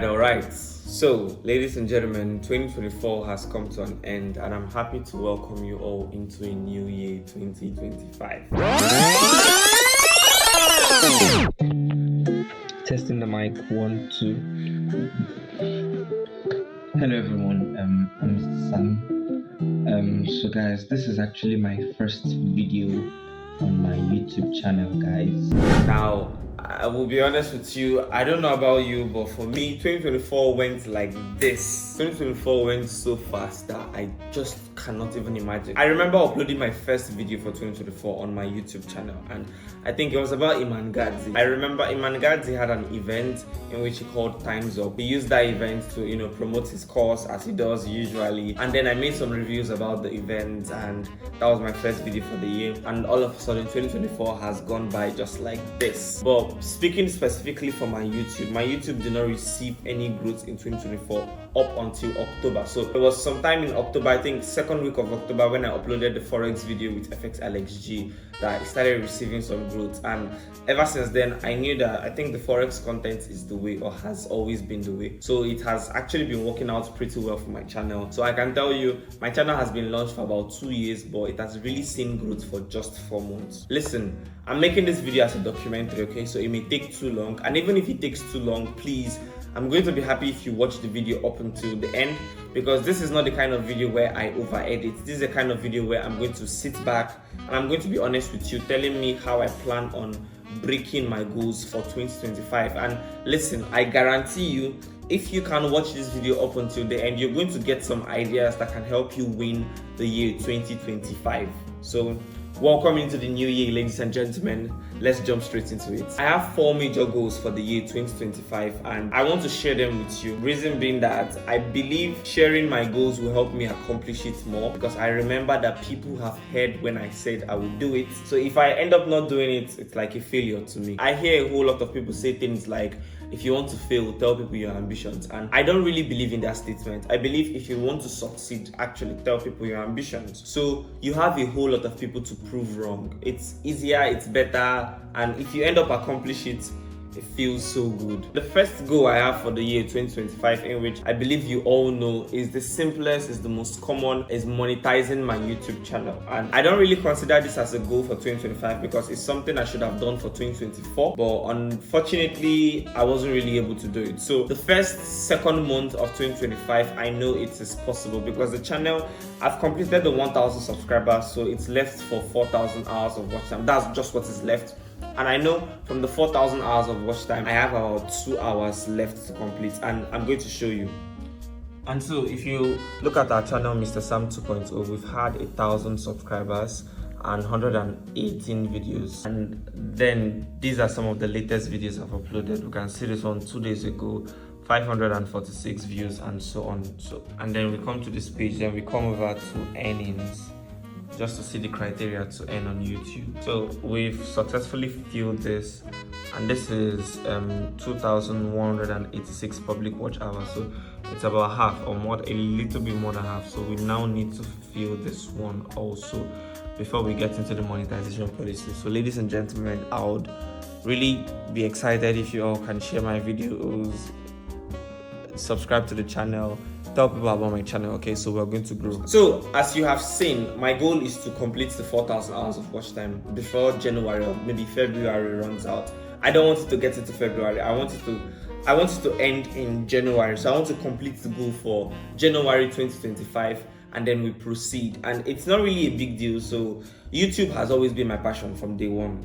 Alright. So, ladies and gentlemen, 2024 has come to an end, and I'm happy to welcome you all into a new year, 2025. Testing the mic, 1, 2. Hello everyone, I'm Mr. Sam. So guys, this is actually my first video on my YouTube channel, guys. Now, I will be honest with you, I don't know about you, but for me, 2024 went like this. 2024 went so fast that I just cannot even imagine. I remember uploading my first video for 2024 on my YouTube channel, and I think it was about Iman Gadzi. I remember Iman Gadzi had an event in which he called Times Up. He used that event to, promote his course as he does usually. And then I made some reviews about the event, and that was my first video for the year. And all of a sudden, 2024 has gone by just like this. But speaking specifically for my YouTube did not receive any growth in 2024 up until October. So it was sometime in October, I think second week of October, when I uploaded the Forex video with FX Alex G, that I started receiving some growth. And ever since then, I knew that I think the Forex content is the way, or has always been the way. So it has actually been working out pretty well for my channel. So I can tell you, my channel has been launched for about 2 years, but it has really seen growth for just 4 months. Listen, I'm making this video as a documentary, okay? So it may take too long. And even if it takes too long, please, I'm going to be happy if you watch the video up until the end, because this is not the kind of video where I over edit. This is the kind of video where I'm going to sit back and I'm going to be honest with you, telling me how I plan on breaking my goals for 2025. And listen, I guarantee you, if you can watch this video up until the end, you're going to get some ideas that can help you win the year 2025. So welcome into the new year, ladies and gentlemen. Let's jump straight into it. I have 4 major goals for the year 2025, and I want to share them with you. Reason being that I believe sharing my goals will help me accomplish it more, because I remember that people have heard when I said I would do it. So if I end up not doing it, it's like a failure to me. I hear a whole lot of people say things like, if you want to fail, tell people your ambitions. And I don't really believe in that statement. I believe if you want to succeed, actually tell people your ambitions. So you have a whole lot of people to prove wrong. It's easier, it's better, and if you end up accomplish it, it feels so good. The first goal I have for the year 2025, in which I believe you all know is the simplest, is the most common, is monetizing my YouTube channel. And I don't really consider this as a goal for 2025 because it's something I should have done for 2024, but unfortunately I wasn't really able to do it. So the second month of 2025, I know it is possible because the channel, I've completed the 1,000 subscribers, so it's left for 4,000 hours of watch time. That's just what is left. And I know from the 4,000 hours of watch time, I have about 2 hours left to complete, and I'm going to show you. And so if you look at our channel, Mr. Sam 2.0, we've had 1,000 subscribers and 118 videos. And then these are some of the latest videos I've uploaded. You can see this one 2 days ago, 546 views and so on. And then we come to this page, then we come over to earnings, just to see the criteria to earn on YouTube. So we've successfully filled this, and this is 2,186 public watch hours. So it's about half, or more, a little bit more than half. So we now need to fill this one also before we get into the monetization policy. So ladies and gentlemen, I would really be excited if you all can share my videos, subscribe to the channel, tell people about my channel, okay? So we're going to grow. So as you have seen, my goal is to complete the 4,000 hours of watch time before January or maybe February runs out. I don't want it to get into February. I want it to end in January. So I want to complete the goal for January 2025, and then we proceed. And it's not really a big deal. So YouTube has always been my passion from day one.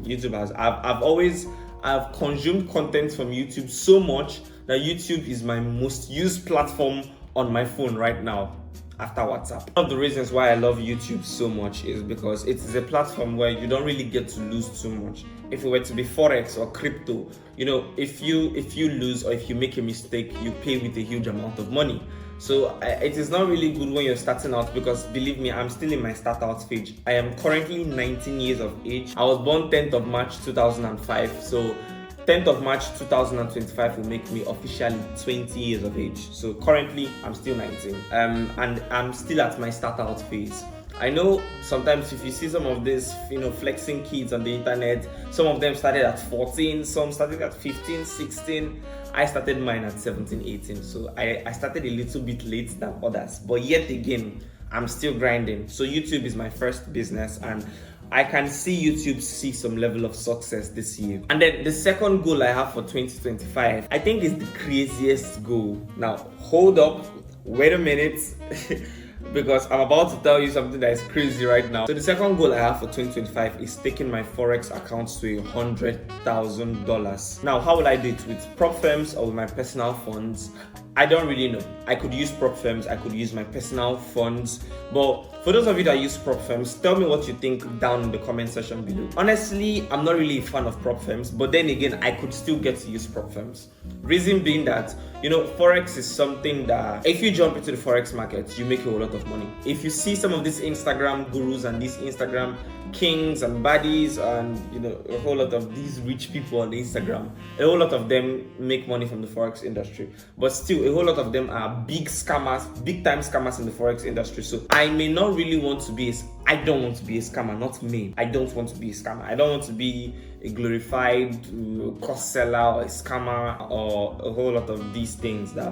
I've consumed content from YouTube so much that YouTube is my most used platform on my phone right now after WhatsApp. One of the reasons why I love YouTube so much is because it is a platform where you don't really get to lose too much. If it were to be Forex or crypto, if you lose or if you make a mistake, you pay with a huge amount of money. So it is not really good when you're starting out, because believe me, I'm still in my start out stage. I am currently 19 years of age. I was born 10th of March 2005. So 10th of March 2025 will make me officially 20 years of age. So currently I'm still 19, and I'm still at my start out phase. I know sometimes if you see some of these, flexing kids on the internet, some of them started at 14, some started at 15, 16, I started mine at 17, 18. So I started a little bit late than others. But yet again, I'm still grinding. So YouTube is my first business, and I can see YouTube see some level of success this year. And then the second goal I have for 2025, I think is the craziest goal. Now, hold up, wait a minute. Because I'm about to tell you something that is crazy right now. So the second goal I have for 2025 is taking my Forex accounts to $100,000. Now, how will I do it? With prop firms or with my personal funds? I don't really know. I could use prop firms, I could use my personal funds. But for those of you that use prop firms, tell me what you think down in the comment section below. Honestly, I'm not really a fan of prop firms, but then again, I could still get to use prop firms. Reason being that, Forex is something that if you jump into the Forex market, you make a whole lot of money. If you see some of these Instagram gurus and these Instagram kings and baddies and a whole lot of these rich people on Instagram, a whole lot of them make money from the Forex industry. But still, a whole lot of them are big scammers, big time scammers in the Forex industry. So I may not really want to be I don't want to be a scammer, not me. I don't want to be a scammer. I don't want to be a glorified cost seller or a scammer or a whole lot of these things that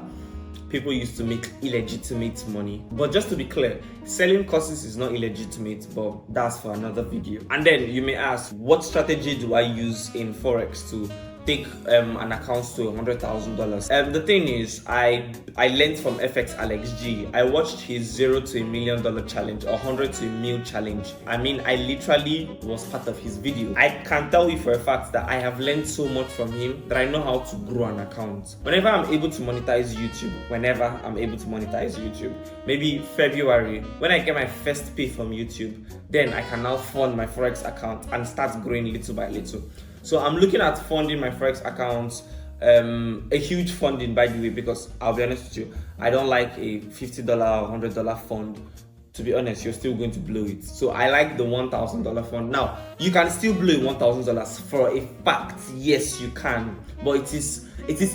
people used to make illegitimate money. But just to be clear, selling courses is not illegitimate, but that's for another video. And then you may ask, what strategy do I use in Forex to take an account to $100,000? The thing is, I learned from FX Alex G. I watched his $0 to $1 million challenge or 100 to $1 million challenge. I mean, I literally was part of his video. I can tell you for a fact that I have learned so much from him that I know how to grow an account. Whenever I'm able to monetize YouTube, maybe February, when I get my first pay from YouTube, then I can now fund my Forex account and start growing little by little. So I'm looking at funding my Forex accounts, a huge funding, by the way, because I'll be honest with you, I don't like a $50 or $100 fund. To be honest, you're still going to blow it. So I like the $1,000 fund. Now, you can still blow $1,000 for a fact. Yes, you can. But it is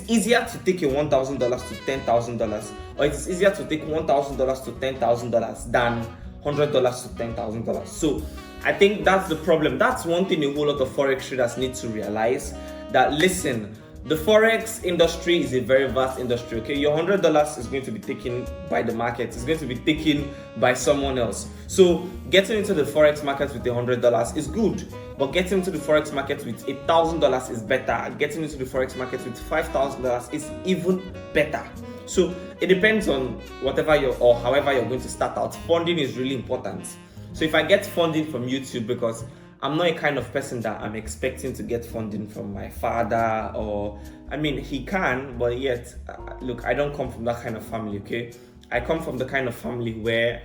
easier to take a $1,000 to $10,000, or it is easier to take $1,000 to $10,000 than $100 to $10,000. So I think that's the problem. That's one thing a whole lot of Forex traders need to realize, that listen, the Forex industry is a very vast industry, okay? Your $100 is going to be taken by the market. It's going to be taken by someone else. So getting into the Forex market with $100 is good, but getting into the Forex market with $1,000 is better. Getting into the Forex market with $5,000 is even better. So it depends on however you're going to start out. Funding is really important. So if I get funding from YouTube, because I'm not a kind of person that I'm expecting to get funding from my father, or he can, but yet look, I don't come from that kind of family, okay? I come from the kind of family where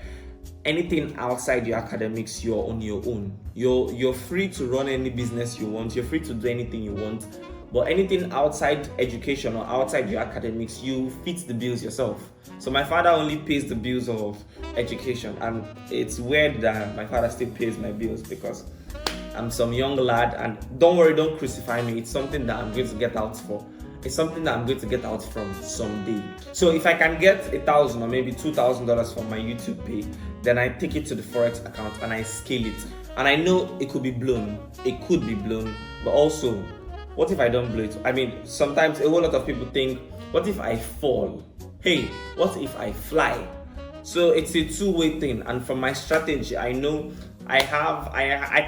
anything outside your academics, you're on your own. You're free to run any business you want, you're free to do anything you want, but anything outside education or outside your academics, you fit the bills yourself. So my father only pays the bills of education, and it's weird that my father still pays my bills because I'm some young lad, and don't worry, don't crucify me. It's something that I'm going to get out for. It's something that I'm going to get out from someday. So if I can get $1,000 or maybe $2,000 from my YouTube pay, then I take it to the Forex account and I scale it. And I know it could be blown. It could be blown, but also, what if I don't blow it? Sometimes a whole lot of people think, what if I fall? Hey, what if I fly? So it's a two-way thing. And from my strategy, I know I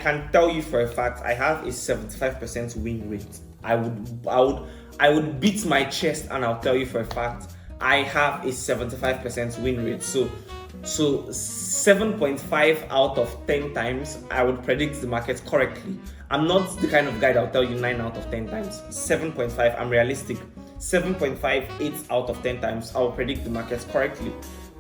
can tell you for a fact, I have a 75% win rate. I would beat my chest and I'll tell you for a fact, I have a 75% win rate. So 7.5 out of 10 times, I would predict the market correctly. I'm not the kind of guy that will tell you 9 out of 10 times. 7.5, I'm realistic. 7.5, 8 out of 10 times, I will predict the market correctly.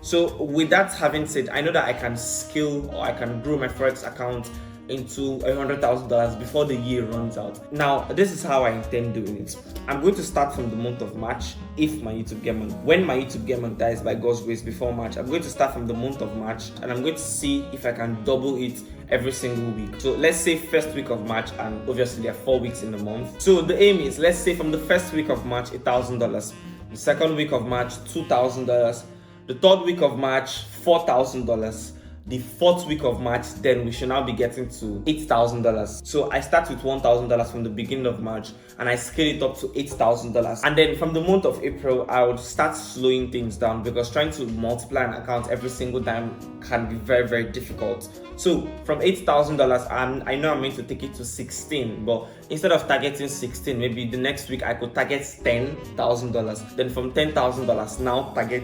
So with that having said, I know that I can scale or I can grow my Forex account into $100,000 before the year runs out. Now, this is how I intend doing it. I'm going to start from the month of March if my YouTube get monetized. When my YouTube get monetized by God's grace before March, I'm going to start from the month of March and I'm going to see if I can double it every single week. So let's say first week of March, and obviously there are 4 weeks in the month. So the aim is, let's say from the first week of March, $1,000. The second week of March, $2,000. The third week of March, $4,000. the 4th week of March, then we should now be getting to $8,000. So I start with $1,000 from the beginning of March and I scale it up to $8,000. And then from the month of April, I would start slowing things down because trying to multiply an account every single time can be very, very difficult. So from $8,000, I know I'm meant to take it to 16, but instead of targeting 16, maybe the next week I could target $10,000. Then from $10,000 now target,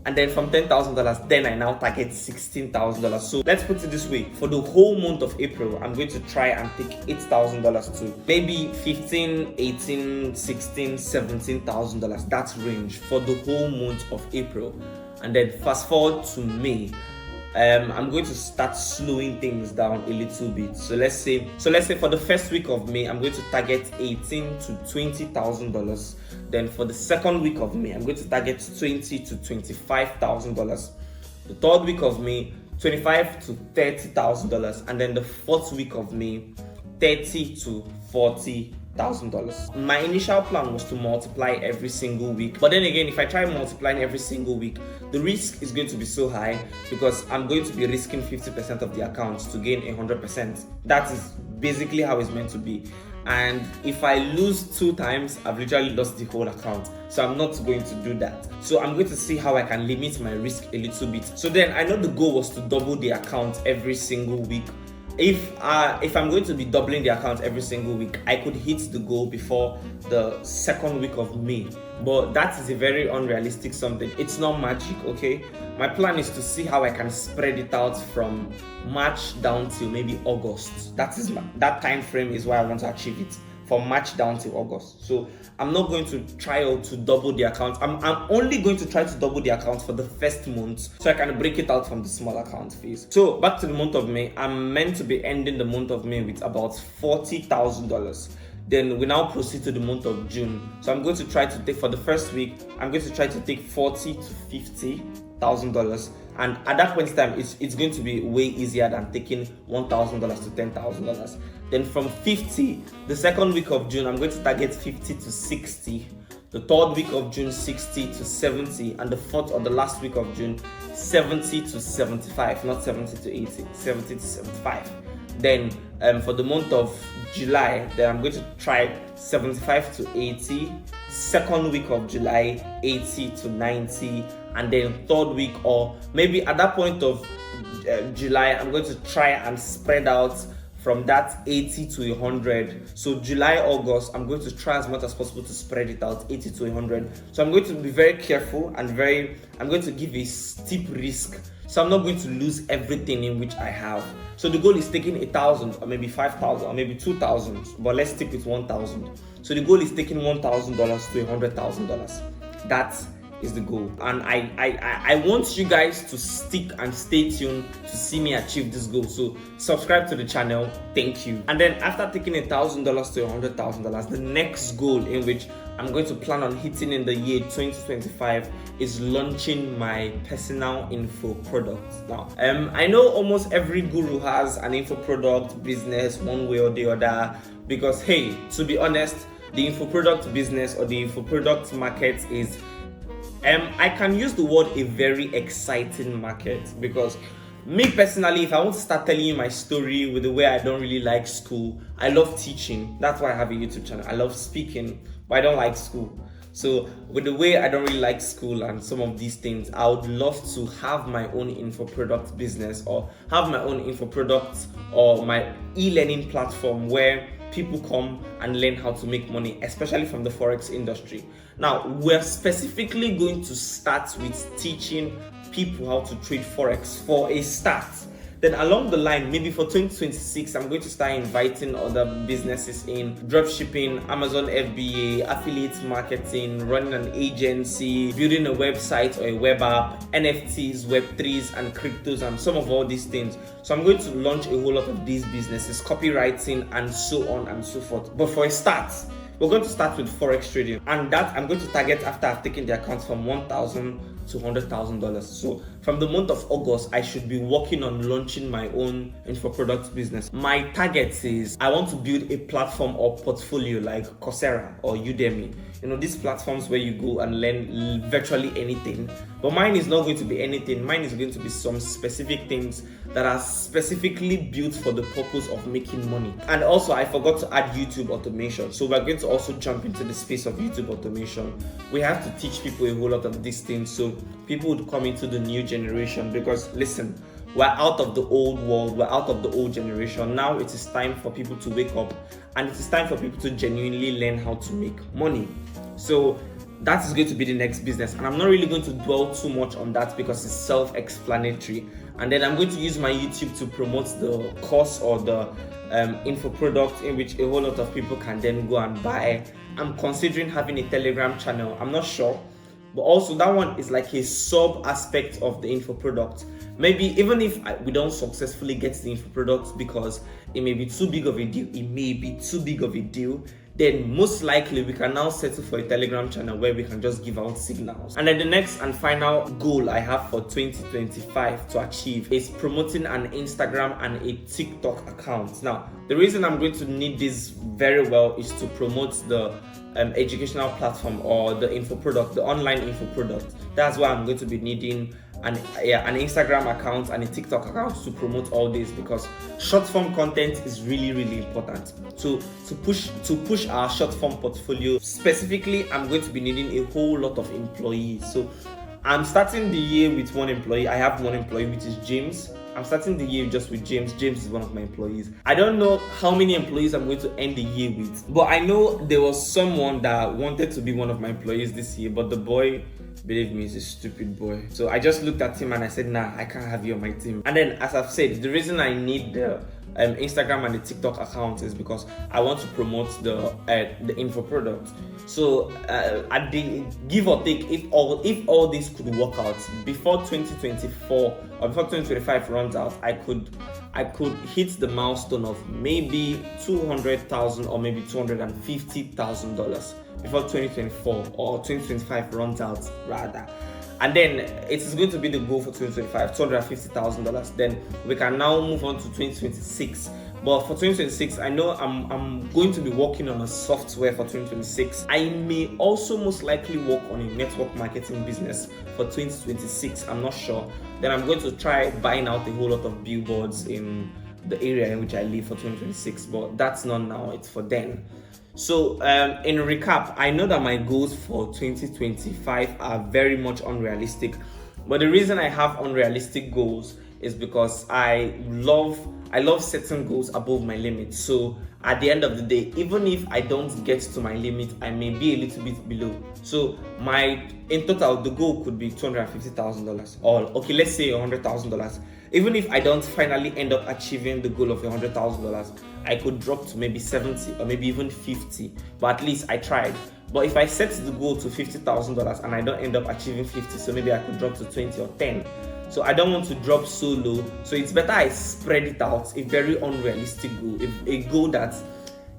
and then from $10,000, then I now target $16,000. So let's put it this way: for the whole month of April, I'm going to try and take $8,000 to maybe $15,000, $18,000, $16,000, $17,000. That's range for the whole month of April. And then fast forward to May. I'm going to start slowing things down a little bit. So let's say for the first week of May, I'm going to target $18,000 to $20,000. Then for the second week of May, I'm going to target $20,000 to $25,000. The third week of May, $25,000 to $30,000, and then the fourth week of May, $30,000 to $40,000. My initial plan was to multiply every single week, but then again, if I try multiplying every single week, the risk is going to be so high because I'm going to be risking 50% of the accounts to gain 100%. That is basically how it's meant to be. And if I lose 2 times, I've literally lost the whole account. So I'm not going to do that. So I'm going to see how I can limit my risk a little bit. So then I know the goal was to double the account every single week. If I'm going to be doubling the account every single week, I could hit the goal before the second week of May. But that is a very unrealistic something. It's not magic, okay? My plan is to see how I can spread it out from March down till maybe August. That time frame is why I want to achieve it. From March down to August. So I'm not going to try to double the account. I'm only going to try to double the account for the first month so I can break it out from the small account phase. So back to the month of May. I'm meant to be ending the month of May with about $40,000. Then we now proceed to the month of June. So I'm going to try to take, for the first week, I'm going to try to take $40,000 to $50,000. And at that point in time, it's going to be way easier than taking $1,000 to $10,000. Then from 50, the second week of June, I'm going to target 50 to 60. The third week of June, 60 to 70. And the fourth or the last week of June, 70 to 75. Not 70 to 80, 70 to 75. Then for the month of July, then I'm going to try 75 to 80. Second week of July, 80 to 90. And then third week, or maybe at that point of July, I'm going to try and spread out from that 80 to 100. So July, August, I'm going to try as much as possible to spread it out 80 to 100. So I'm going to be very careful and I'm going to give a steep risk. So I'm not going to lose everything in which I have. So the goal is taking 1,000 or maybe 5,000 or maybe 2,000, but let's stick with 1,000. So the goal is taking $1,000 to $100,000. That is the goal, and I want you guys to stick and stay tuned to see me achieve this goal. So subscribe to the channel. Thank you. And then after taking $1,000 to $100,000, the next goal in which I'm going to plan on hitting in the year 2025 is launching my personal info product. Now, I know almost every guru has an info product business one way or the other, because hey, to be honest, the info product business or the info product market is I can use the word a very exciting market, because me personally, if I want to start telling you my story with the way I don't really like school, I love teaching. That's why I have a YouTube channel. I love speaking, but I don't like school. So with the way I don't really like school and some of these things, I would love to have my own info product business, or have my own info products, or my e-learning platform where people come and learn how to make money, especially from the Forex industry. Now, we're specifically going to start with teaching people how to trade Forex for a start. Then along the line, maybe for 2026, I'm going to start inviting other businesses in dropshipping, Amazon FBA, affiliate marketing, running an agency, building a website or a web app, NFTs, Web3s, and cryptos, and some of all these things. So I'm going to launch a whole lot of these businesses, copywriting, and so on and so forth. But for a start, we're going to start with Forex trading, and that I'm going to target after I've taken the accounts from $1,000 to $100,000. So from the month of August, I should be working on launching my own info products business. My target is I want to build a platform or portfolio like Coursera or Udemy. these platforms where you go and learn virtually anything. But mine is not going to be anything. Mine is going to be some specific things that are specifically built for the purpose of making money. And also, I forgot to add YouTube automation. So we're going to also jump into the space of YouTube automation. We have to teach people a whole lot of these things so people would come into the new generation. Because listen, we're out of the old world, we're out of the old generation. Now it is time for people to wake up, and it is time for people to genuinely learn how to make money. So that is going to be the next business, and I'm not really going to dwell too much on that because it's self-explanatory. And then I'm going to use my YouTube to promote the course or the info product, in which a whole lot of people can then go and buy. I'm considering having a Telegram channel. I'm not sure, but also that one is like a sub aspect of the info product. Maybe even if we don't successfully get the info product because it may be too big of a deal, then most likely we can now settle for a Telegram channel where we can just give out signals. And then the next and final goal I have for 2025 to achieve is promoting an Instagram and a TikTok account. Now, the reason I'm going to need this very well is to promote the educational platform or the info product, the online info product. That's why I'm going to be needing an Instagram account and a TikTok account to promote all this, because short form content is really important to push our short form portfolio. Specifically, I'm going to be needing a whole lot of employees. So I'm starting the year with one employee. I have one employee, which is James. I'm starting the year just with James. James is one of my employees. I don't know how many employees I'm going to end the year with, but I know there was someone that wanted to be one of my employees this year, but the boy, believe me, he's a stupid boy. So I just looked at him and I said, nah, I can't have you on my team. And then, as I've said, the reason I need the Instagram and the TikTok account is because I want to promote the info product. So at the give or take, if all this could work out before 2024 or before 2025 runs out, I could hit the milestone of maybe $200,000 or maybe $250,000 before 2024 or 2025 runs out rather. And then it is going to be the goal for 2025, $250,000. Then we can now move on to 2026. But for 2026, I know I'm going to be working on a software for 2026. I may also most likely work on a network marketing business for 2026. I'm not sure. Then I'm going to try buying out a whole lot of billboards in the area in which I live for 2026. But that's not now, it's for then. So in recap, I know that my goals for 2025 are very much unrealistic, but the reason I have unrealistic goals is because I love setting goals above my limit. So at the end of the day, even if I don't get to my limit, I may be a little bit below. So in total, the goal could be $250,000, or okay, let's say $100,000. Even if I don't finally end up achieving the goal of $100,000, I could drop to maybe 70 or maybe even 50, but at least I tried. But if I set the goal to $50,000 and I don't end up achieving 50, so maybe I could drop to 20 or 10. So I don't want to drop so low. So it's better I spread it out, a very unrealistic goal, a goal that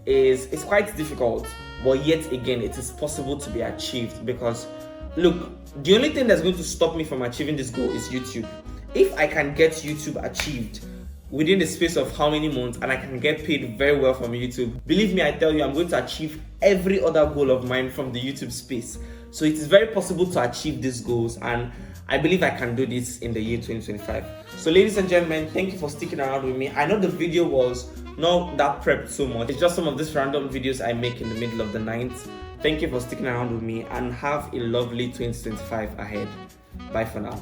is quite difficult, but yet again, it is possible to be achieved. Because look, the only thing that's going to stop me from achieving this goal is YouTube. If I can get YouTube achieved within the space of how many months, and I can get paid very well from YouTube, believe me, I tell you, I'm going to achieve every other goal of mine from the YouTube space. So it is very possible to achieve these goals, and I believe I can do this in the year 2025. So ladies and gentlemen, thank you for sticking around with me. I know the video was not that prepped so much. It's just some of these random videos I make in the middle of the night. Thank you for sticking around with me, and have a lovely 2025 ahead. Bye for now.